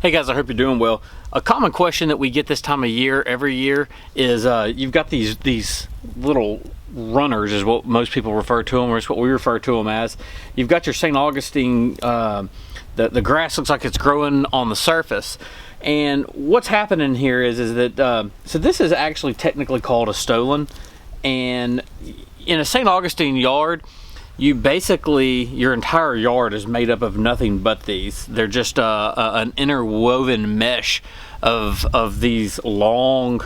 Hey guys, I hope you're doing well. A common question that we get this time of year, every year, is you've got these little runners, is what most people refer to them, or it's what we refer to them as. You've got your St. Augustine, the grass looks like it's growing on the surface. And what's happening here is that, so this is actually technically called a Stolon. And in a St. Augustine yard, you basically, your entire yard is made up of nothing but these. They're just an interwoven mesh of these long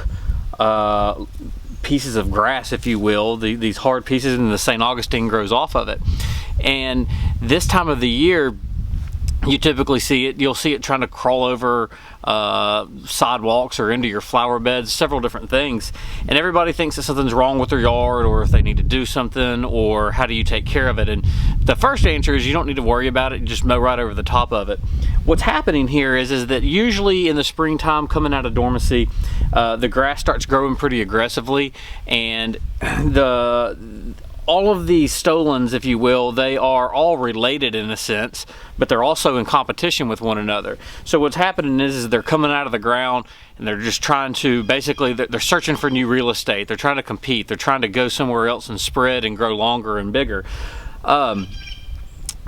pieces of grass, if you will, these hard pieces, and the St. Augustine grows off of it. And this time of the year, you typically see it, you'll see it trying to crawl over sidewalks or into your flower beds, several different things. And everybody thinks that something's wrong with their yard, or if they need to do something, or how do you take care of it? And the first answer is you don't need to worry about it, you just mow right over the top of it. What's happening here is that usually in the springtime, coming out of dormancy, the grass starts growing pretty aggressively, and all of these Stolons, if you will, they are all related in a sense, but they're also in competition with one another. So what's happening is they're coming out of the ground and they're just trying to, basically, they're searching for new real estate. They're trying to compete. They're trying to go somewhere else and spread and grow longer and bigger.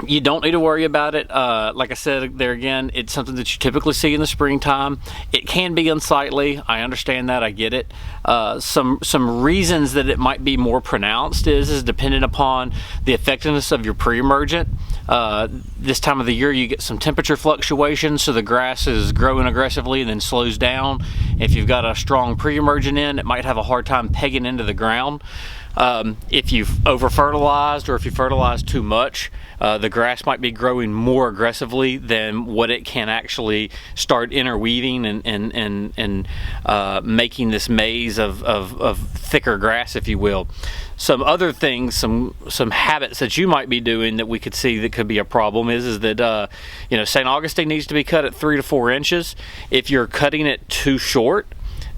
You don't need to worry about it. Like I said, there again, it's something that you typically see in the springtime. It can be unsightly. I understand that. I get it. Some reasons that it might be more pronounced is dependent upon the effectiveness of your pre-emergent. This time of the year, you get some temperature fluctuations, so the grass is growing aggressively and then slows down. If you've got a strong pre-emergent in, it might have a hard time pegging into the ground. If you've over-fertilized, or if you fertilize too much, the grass might be growing more aggressively than what it can actually start interweaving and making this maze of thicker grass, if you will. Some other things, some habits that you might be doing that we could see that could be a problem is that St. Augustine needs to be cut at 3 to 4 inches. If you're cutting it too short,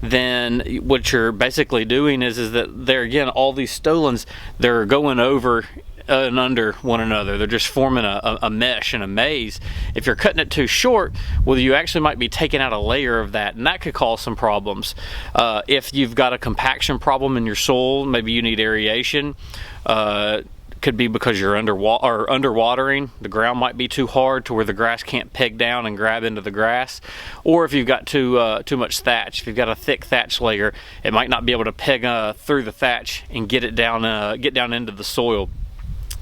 then what you're basically doing is that there again, all these Stolons, they're going over and under one another. They're just forming a mesh and a maze. If you're cutting it too short, well, you actually might be taking out a layer of that, and that could cause some problems. If you've got a compaction problem in your soil, maybe you need aeration. Could be because you're underwatering. The ground might be too hard to where the grass can't peg down and grab into the grass. Or if you've got too much thatch, if you've got a thick thatch layer, it might not be able to peg through the thatch and get down into the soil.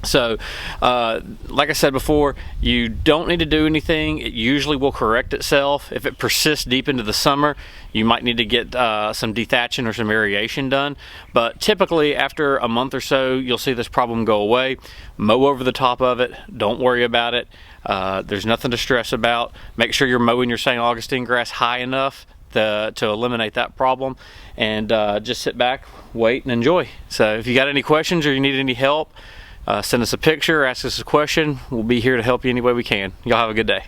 So, like I said before, you don't need to do anything. It usually will correct itself. If it persists deep into the summer, you might need to get some dethatching or some aeration done. But typically, after a month or so, you'll see this problem go away. Mow over the top of it. Don't worry about it. There's nothing to stress about. Make sure you're mowing your St. Augustine grass high enough to eliminate that problem, and just sit back, wait, and enjoy. So if you got any questions or you need any help, send us a picture, ask us a question. We'll be here to help you any way we can. Y'all have a good day.